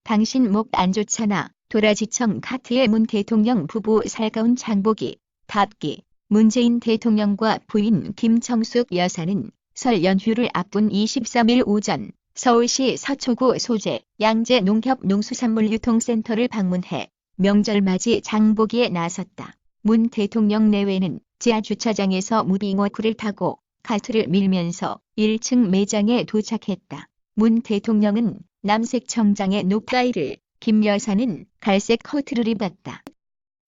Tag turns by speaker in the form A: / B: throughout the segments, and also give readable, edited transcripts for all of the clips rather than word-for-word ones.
A: 당신 목 안 좋잖아. 도라지청 카트의 문 대통령 부부 살가운 장보기. 답기. 문재인 대통령과 부인 김청숙 여사는 설 연휴를 앞둔 23일 오전 서울시 서초구 소재 양재 농협농수산물유통센터를 방문해 명절 맞이 장보기에 나섰다. 문 대통령 내외는 지하 주차장에서 무빙워크를 타고 카트를 밀면서 1층 매장에 도착했다. 문 대통령은 남색 청장의 넥타이를, 김 여사는 갈색 코트를 입었다.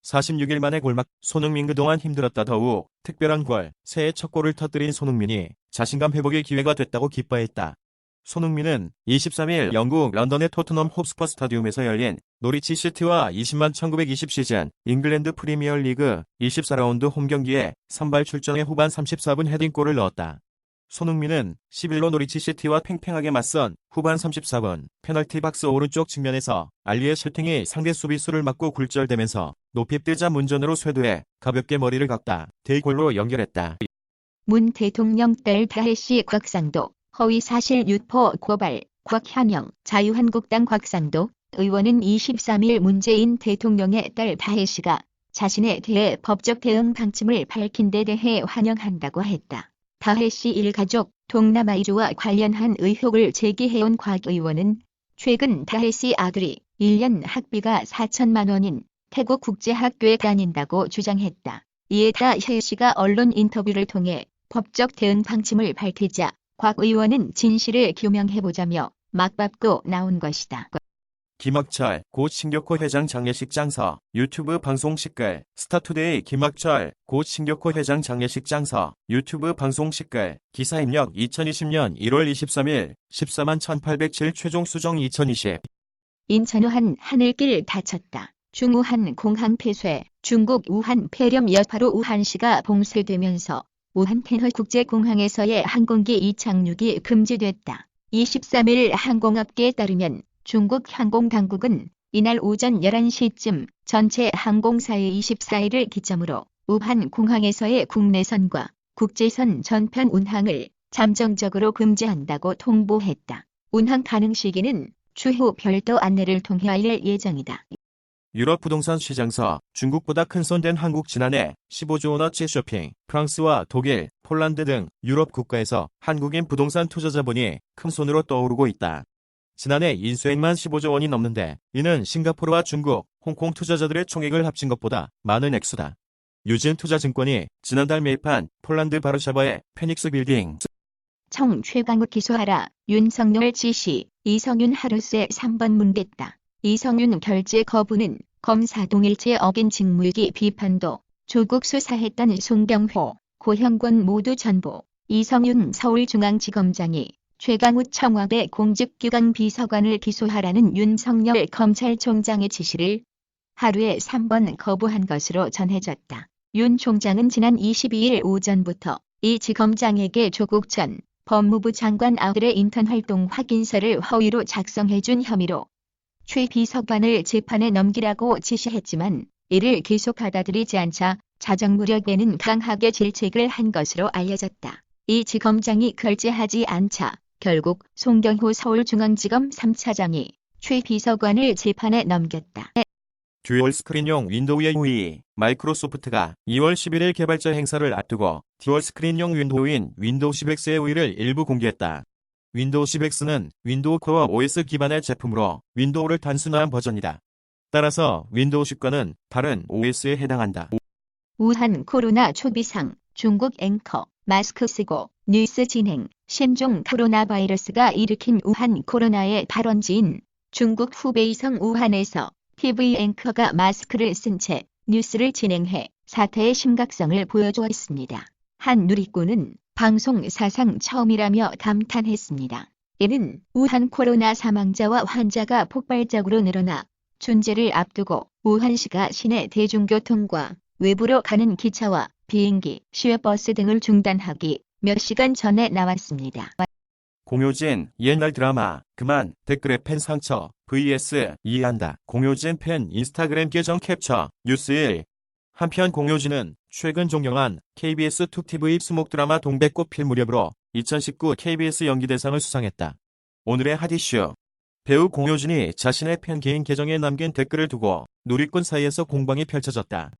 B: 46일 만에 골막. 손흥민 그동안 힘들었다. 더욱 특별한 골, 새해 첫 골을 터뜨린 손흥민이 자신감 회복의 기회가 됐다고 기뻐했다. 손흥민은 23일 영국 런던의 토트넘 홉스퍼 스타디움에서 열린 노리치 시티와 20만 1920 시즌 잉글랜드 프리미어리그 24라운드 홈경기에 선발 출전해 후반 34분 헤딩골을 넣었다. 손흥민은 11로 노리치 시티와 팽팽하게 맞선 후반 34분 페널티 박스 오른쪽 측면에서 알리의 슈팅이 상대 수비수를 맞고 굴절되면서 높이 뜨자 문전으로 쇄도해 가볍게 머리를 각다 대골로 연결했다.
A: 문 대통령 딸 다혜씨 곽상도 허위사실 유포 고발. 곽현영 자유한국당 곽상도 의원은 23일 문재인 대통령의 딸 다혜씨가 자신에 대해 법적 대응 방침을 밝힌 데 대해 환영한다고 했다. 다혜씨 일가족 동남아 이주와 관련한 의혹을 제기해온 곽 의원은 최근 다혜씨 아들이 1년 학비가 4천만 원인 태국 국제학교에 다닌다고 주장했다. 이에 다혜씨가 언론 인터뷰를 통해 법적 대응 방침을 밝히자 곽 의원은 진실을 규명해보자며 막받고 나온 것이다.
B: 김학철 고 신격호 회장 장례식 장서 유튜브 방송 식글. 스타투데이 김학철 고 신격호 회장 장례식 장서 유튜브 방송 식글. 기사 입력 2020년 1월 23일 14만 1807 최종 수정 2020.
A: 인천 우한 하늘길 닫혔다. 중우한 공항 폐쇄. 중국 우한 폐렴 여파로 우한시가 봉쇄되면서 우한 텐허 국제공항에서의 항공기 이착륙이 금지됐다. 23일 항공업계에 따르면 중국 항공당국은 이날 오전 11시쯤 전체 항공사의 24일을 기점으로 우한 공항에서의 국내선과 국제선 전편 운항을 잠정적으로 금지한다고 통보했다. 운항 가능 시기는 추후 별도 안내를 통해 알릴 예정이다.
B: 유럽 부동산 시장서. 중국보다 큰 손 댄 한국. 지난해 15조 원어치 쇼핑. 프랑스와 독일, 폴란드 등 유럽 국가에서 한국인 부동산 투자 자본이 큰 손으로 떠오르고 있다. 지난해 인수액만 15조 원이 넘는데 이는 싱가포르와 중국, 홍콩 투자자들의 총액을 합친 것보다 많은 액수다. 유진투자증권이 지난달 매입한 폴란드 바르샤바의 페닉스 빌딩.
A: 청 최강욱 기소하라. 윤석열 지시. 이성윤 하루세 3번 문겠다. 이성윤 결재 거부는 검사 동일체 어긴 직무유기 비판도. 조국 수사했던 송병호, 고형권 모두 전보. 이성윤 서울중앙지검장이 최강욱 청와대 공직기강 비서관을 기소하라는 윤석열 검찰총장의 지시를 하루에 3번 거부한 것으로 전해졌다. 윤 총장은 지난 22일 오전부터 이 지검장에게 조국 전 법무부 장관 아들의 인턴 활동 확인서를 허위로 작성해준 혐의로 최 비서관을 재판에 넘기라고 지시했지만 이를 계속 받아들이지 않자 자정무렵에는 강하게 질책을 한 것으로 알려졌다. 이 지검장이 결재하지 않자 결국 송경호 서울중앙지검 3차장이 최 비서관을 재판에 넘겼다.
B: 듀얼 스크린용 윈도우의 후기. 마이크로소프트가 2월 11일 개발자 행사를 앞두고 듀얼 스크린용 윈도우인 윈도우 10X의 우위를 일부 공개했다. 윈도우 10X는 윈도우 코어 OS 기반의 제품으로 윈도우를 단순화한 버전이다. 따라서 윈도우 10과는 다른 OS에 해당한다.
A: 우한 코로나 초비상. 중국 앵커 마스크 쓰고 뉴스 진행. 신종 코로나 바이러스가 일으킨 우한 코로나의 발원지인 중국 후베이성 우한에서 TV 앵커가 마스크를 쓴 채 뉴스를 진행해 사태의 심각성을 보여주었습니다. 한 누리꾼은 방송 사상 처음이라며 감탄했습니다. 이는 우한 코로나 사망자와 환자가 폭발적으로 늘어나 춘제를 앞두고 우한시가 시내 대중교통과 외부로 가는 기차와 비행기, 시외버스 등을 중단하기 몇 시간 전에 나왔습니다.
B: 공효진 옛날 드라마 그만 댓글에 팬 상처 vs 이해한다. 공효진 팬 인스타그램 계정 캡처 뉴스 1. 한편 공효진은 최근 종영한 KBS 2TV 수목 드라마 동백꽃 필 무렵으로 2019 KBS 연기대상을 수상했다. 오늘의 핫이슈. 배우 공효진이 자신의 팬 개인 계정에 남긴 댓글을 두고 누리꾼 사이에서 공방이 펼쳐졌다.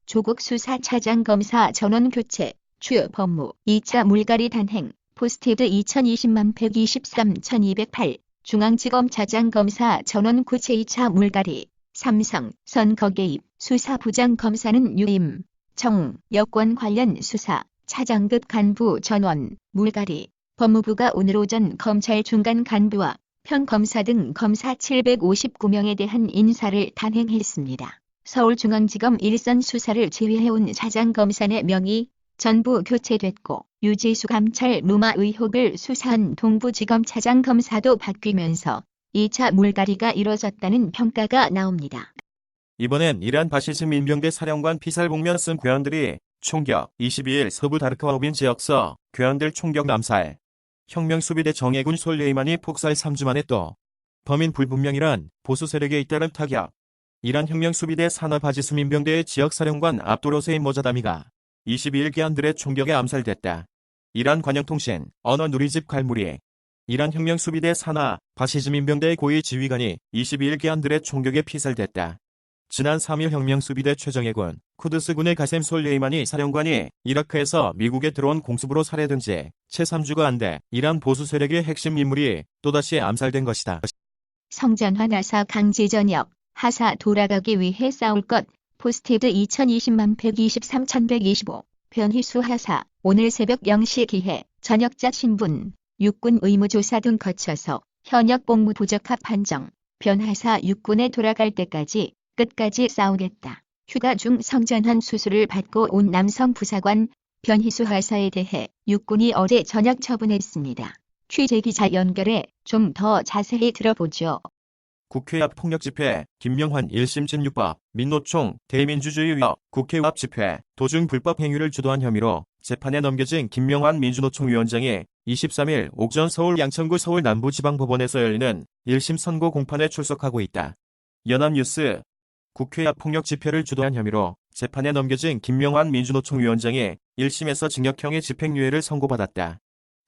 A: 조국 수사 차장 검사 전원 교체, 주 법무 2차 물갈이 단행, 포스티드 2020만 123,208, 중앙지검 차장 검사 전원 교체 2차 물갈이, 삼성, 선거 개입, 수사부장 검사는 유임, 여권 관련 수사, 차장급 간부 전원, 물갈이, 법무부가 오늘 오전 검찰 중간 간부와 평검사 등 검사 759명에 대한 인사를 단행했습니다. 서울중앙지검 일선 수사를 지휘해온 차장검사 4명이 전부 교체됐고 유지수 감찰 무마 의혹을 수사한 동부지검 차장검사도 바뀌면서 2차 물갈이가 이뤄졌다는 평가가 나옵니다.
B: 이번엔 이란 바시즈 민병대 사령관 피살복면 쓴 괴원들이 총격 22일 서부 다르카와우빈 지역서 괴원들 총격 암살. 혁명수비대 정예군 솔레이만이 폭살 3주 만에 또 범인 불분명이란 보수 세력에 잇따른 타격. 이란 혁명수비대 산하 바시즈 민병대의 지역사령관 압도로세인 모자다미가 22일 괴원들의 총격에 암살됐다. 이란 관영통신 언어 누리집 갈무리. 이란 혁명수비대 산하 바시즈 민병대의 고위 지휘관이 22일 괴원들의 총격에 피살됐다. 지난 3일 혁명수비대 최정예군 쿠드스군의 가셈 솔레이마니 사령관이 이라크에서 미국에 들어온 공습으로 살해된 지 채 3주가 안 돼 이란 보수 세력의 핵심 인물이 또다시 암살된 것이다.
A: 성전화 나사 강제 전역, 하사 돌아가기 위해 싸울 것, 포스티드 2020만 123,125, 변희수 하사, 오늘 새벽 0시 기해, 전역자 신분, 육군 의무조사 등 거쳐서 현역 복무 부적합 판정, 변하사 육군에 돌아갈 때까지 끝까지 싸우겠다. 휴가 중 성전환 수술을 받고 온 남성 부사관 변희수 하사에 대해 육군이 어제 전역 처분했습니다. 취재기자 연결해 좀 더 자세히 들어보죠.
B: 국회 앞 폭력 집회, 김명환 1심 진6법, 민노총, 대민주주의 위협, 국회 앞 집회, 도중 불법 행위를 주도한 혐의로 재판에 넘겨진 김명환 민주노총 위원장이 23일 오전 서울 양천구 서울 남부지방법원에서 열리는 1심 선고 공판에 출석하고 있다. 연합뉴스. 국회 앞 폭력 집회를 주도한 혐의로 재판에 넘겨진 김명환 민주노총 위원장이 1심에서 징역형의 집행유예를 선고받았다.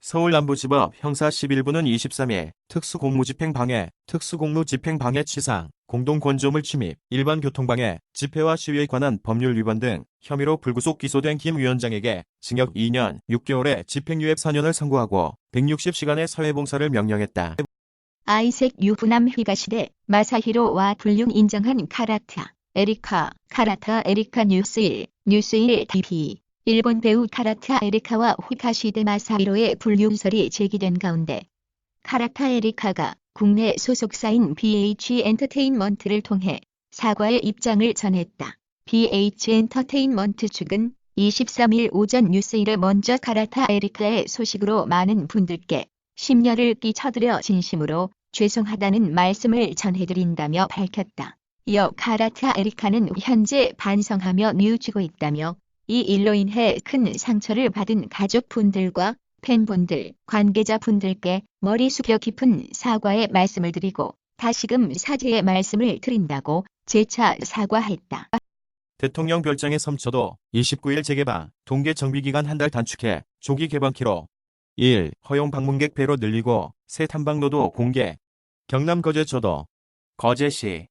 B: 서울 남부지법 형사 11부는 23일 특수공무집행방해, 특수공무집행방해 치상, 공동건조물 침입, 일반 교통방해, 집회와 시위에 관한 법률 위반 등 혐의로 불구속 기소된 김 위원장에게 징역 2년 6개월에 집행유예 4년을 선고하고 160시간의 사회봉사를 명령했다.
A: 아이색 유부남 휘가시대 마사히로와 불륜 인정한 카라타 에리카 뉴스1 TV. 일본 배우 카라타 에리카와 휘가시대 마사히로의 불륜설이 제기된 가운데 카라타 에리카가 국내 소속사인 BH 엔터테인먼트를 통해 사과의 입장을 전했다. BH 엔터테인먼트 측은 23일 오전 뉴스1에 먼저 카라타 에리카의 소식으로 많은 분들께 심려를 끼쳐드려 진심으로 죄송하다는 말씀을 전해드린다며 밝혔다. 이어 카라타 에리카는 현재 반성하며 뉘우치고 있다며 이 일로 인해 큰 상처를 받은 가족분들과 팬분들, 관계자분들께 머리 숙여 깊은 사과의 말씀을 드리고 다시금 사죄의 말씀을 드린다고 재차 사과했다.
B: 대통령 별장의 섬초도 29일 재개방, 동계 정비기간 한 달 단축해 조기 개방키로 1. 허용 방문객 배로 늘리고 새 탐방로도 공개. 경남 거제초도 거제시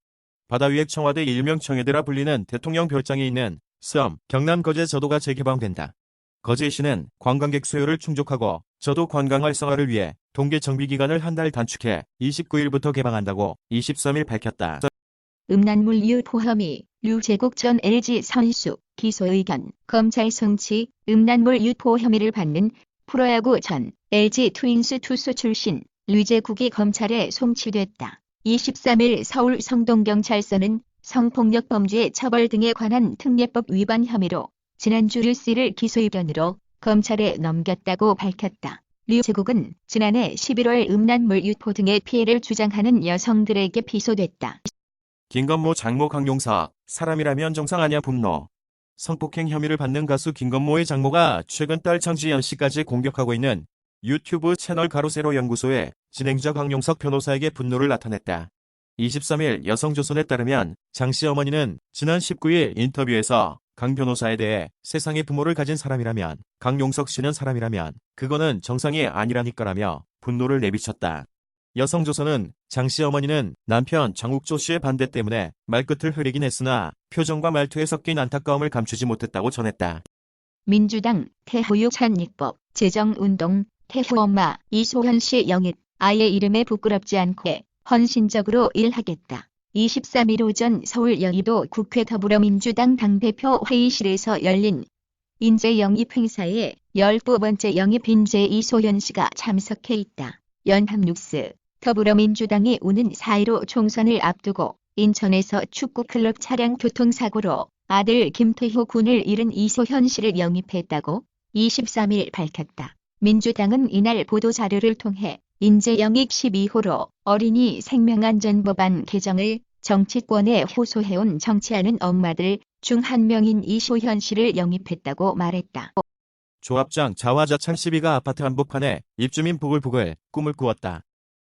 B: 바다위에 청와대 일명 청해대라 불리는 대통령 별장이 있는 섬 경남 거제저도가 재개방된다. 거제시는 관광객 수요를 충족하고 저도 관광 활성화를 위해 동계 정비기간을 한 달 단축해 29일부터 개방한다고 23일 밝혔다.
A: 음란물 유포 혐의 류제국 전 LG 선수 기소 의견 검찰 송치 음란물 유포 혐의를 받는 프로야구 전 LG 트윈스 투수 출신 류제국이 검찰에 송치됐다. 23일 서울 성동경찰서는 성폭력 범죄 처벌 등에 관한 특례법 위반 혐의로 지난주 류씨를 기소 의견으로 검찰에 넘겼다고 밝혔다. 류제국은 지난해 11월 음란물 유포 등의 피해를 주장하는 여성들에게 비소됐다.
B: 김건모 장모 강용석, 사람이라면 정상 아냐 분노. 성폭행 혐의를 받는 가수 김건모의 장모가 최근 딸 장지연 씨까지 공격하고 있는 유튜브 채널 가로세로 연구소의 진행자 강용석 변호사에게 분노를 나타냈다. 23일 여성조선에 따르면 장 씨 어머니는 지난 19일 인터뷰에서 강 변호사에 대해 세상에 부모를 가진 사람이라면 강용석 씨는 사람이라면 그거는 정상이 아니라니까라며 분노를 내비쳤다. 여성조선은 장씨 어머니는 남편 장욱조 씨의 반대 때문에 말끝을 흐리긴 했으나 표정과 말투에 섞인 안타까움을 감추지 못했다고 전했다.
A: 민주당 태후육 찬익법 제정운동 태후 엄마 이소현 씨 영입 아이의 이름에 부끄럽지 않고 헌신적으로 일하겠다. 23일 오전 서울 여의도 국회 더불어민주당 당대표 회의실에서 열린 인재 영입 행사에 12번째 영입 인재 이소현 씨가 참석해 있다. 연합뉴스 더불어민주당이 오는 4.15 총선을 앞두고 인천에서 축구클럽 차량 교통사고로 아들 김태호 군을 잃은 이소현 씨를 영입했다고 23일 밝혔다. 민주당은 이날 보도자료를 통해 인재 영입 12호로 어린이 생명안전법안 개정을 정치권에 호소해온 정치하는 엄마들 중 한 명인 이소현 씨를 영입했다고 말했다.
B: 조합장 자화자찬 시비가 아파트 한복판에 입주민 부글부글 꿈을 꾸었다.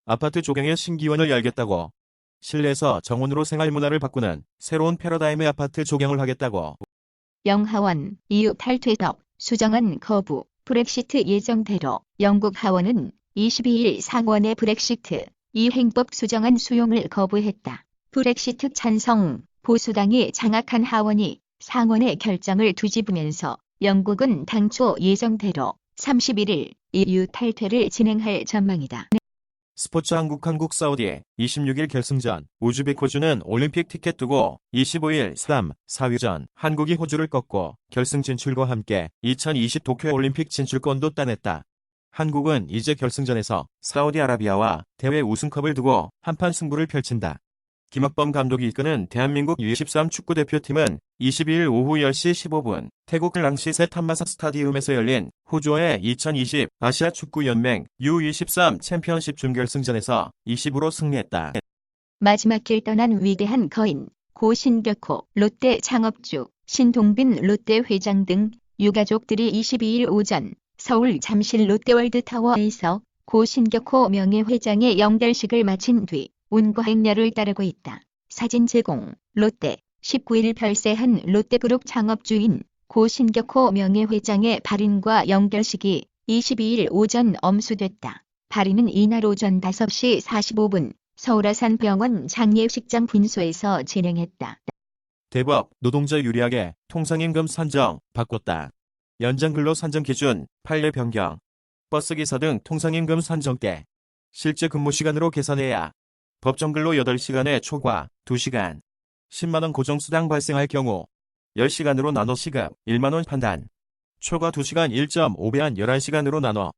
B: 아파트 조경에 신기원을 열겠다고. 실내에서 정원으로 생활문화를 바꾸는 새로운 패러다임의 아파트 조경을 하겠다고.
A: 영하원 EU 탈퇴협 수정안 거부 브렉시트 예정대로 영국 하원은 22일 상원의 브렉시트 이행법 수정안 수용을 거부했다. 브렉시트 찬성 보수당이 장악한 하원이 상원의 결정을 뒤집으면서 영국은 당초 예정대로 31일 EU 탈퇴를 진행할 전망이다.
B: 스포츠 한국 사우디 26일 결승전 우즈벡 호주는 올림픽 티켓 두고 25일 3, 4위전 한국이 호주를 꺾고 결승 진출과 함께 2020 도쿄올림픽 진출권도 따냈다. 한국은 이제 결승전에서 사우디아라비아와 대회 우승컵을 두고 한판 승부를 펼친다. 김학범 감독이 이끄는 대한민국 U23 축구대표팀은 22일 오후 10시 15분 태국 랑시세 탐마사 스타디움에서 열린 호주와의 2020 아시아 축구연맹 U23 챔피언십 준결승전에서 20으로 승리했다.
A: 마지막 길 떠난 위대한 거인 고신격호 롯데 창업주 신동빈 롯데 회장 등 유가족들이 22일 오전 서울 잠실 롯데월드타워에서 고신격호 명예회장의 영달식을 마친 뒤 운과 행렬을 따르고 있다. 사진 제공 롯데 19일 별세한 롯데그룹 창업주인 고신격호 명예회장의 발인과 영결식이 22일 오전 엄수됐다. 발인은 이날 오전 5시 45분 서울 아산병원 장례식장 분소에서 진행했다.
B: 대법 노동자 유리하게 통상임금 산정 바꿨다. 연장근로 산정 기준 판례 변경. 버스기사 등 통상임금 산정 때 실제 근무 시간으로 계산해야 법정근로 8시간에 초과 2시간, 10만원 고정수당 발생할 경우 10시간으로 나눠 시급 1만원 판단, 초과 2시간 1.5배한 11시간으로 나눠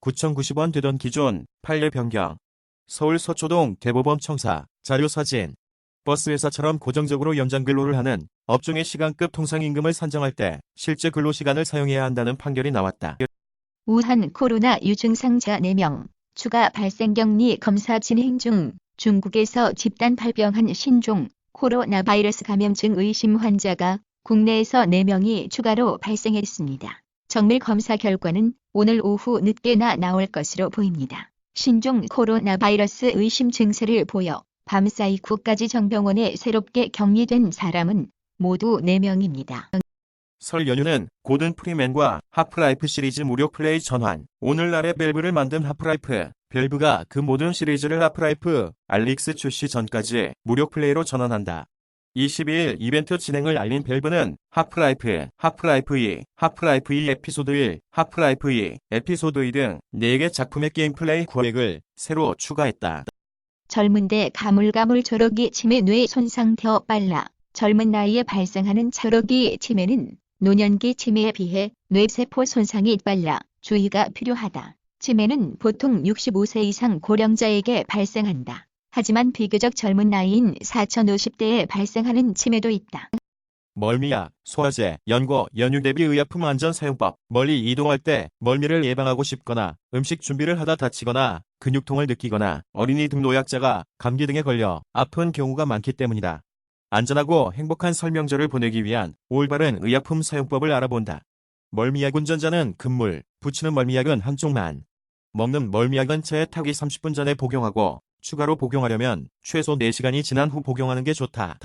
B: 9,090원 되던 기존 판례 변경. 서울 서초동 대법원 청사 자료 사진. 버스회사처럼 고정적으로 연장근로를 하는 업종의 시간급 통상임금을 산정할 때 실제 근로시간을 사용해야 한다는 판결이 나왔다.
A: 우한 코로나 유증상자 4명 추가 발생 격리 검사 진행 중. 중국에서 집단 발병한 신종 코로나 바이러스 감염증 의심 환자가 국내에서 4명이 추가로 발생했습니다. 정밀 검사 결과는 오늘 오후 늦게나 나올 것으로 보입니다. 신종 코로나 바이러스 의심 증세를 보여 밤사이 국가지 정병원에 새롭게 격리된 사람은 모두 4명입니다.
B: 설 연휴는 고든 프리맨과 하프라이프 시리즈 무료 플레이 전환. 오늘날의 밸브를 만든 하프라이프. 밸브가 그 모든 시리즈를 하프라이프 알릭스 출시 전까지 무료 플레이로 전환한다. 22일 이벤트 진행을 알린 밸브는 하프라이프 2, 하프라이프 2 에피소드 1, 하프라이프 2 에피소드 2 등 4개 작품의 게임 플레이 구획을 새로 추가했다.
A: 젊은데 가물가물 초록이 치매 뇌 손상 더 빨라. 젊은 나이에 발생하는 초록이 치매는 노년기 치매에 비해 뇌세포 손상이 빨라 주의가 필요하다. 치매는 보통 65세 이상 고령자에게 발생한다. 하지만 비교적 젊은 나이인 4050대에 발생하는 치매도 있다.
B: 멀미약, 소화제, 연고, 연유 대비 의약품 안전 사용법. 멀리 이동할 때 멀미를 예방하고 싶거나 음식 준비를 하다 다치거나 근육통을 느끼거나 어린이 등 노약자가 감기 등에 걸려 아픈 경우가 많기 때문이다. 안전하고 행복한 설 명절을 보내기 위한 올바른 의약품 사용법을 알아본다. 멀미약 운전자는 금물, 붙이는 멀미약은 한쪽만. 먹는 멀미약은 체에 타기 30분 전에 복용하고 추가로 복용하려면 최소 4시간이 지난 후 복용하는 게 좋다.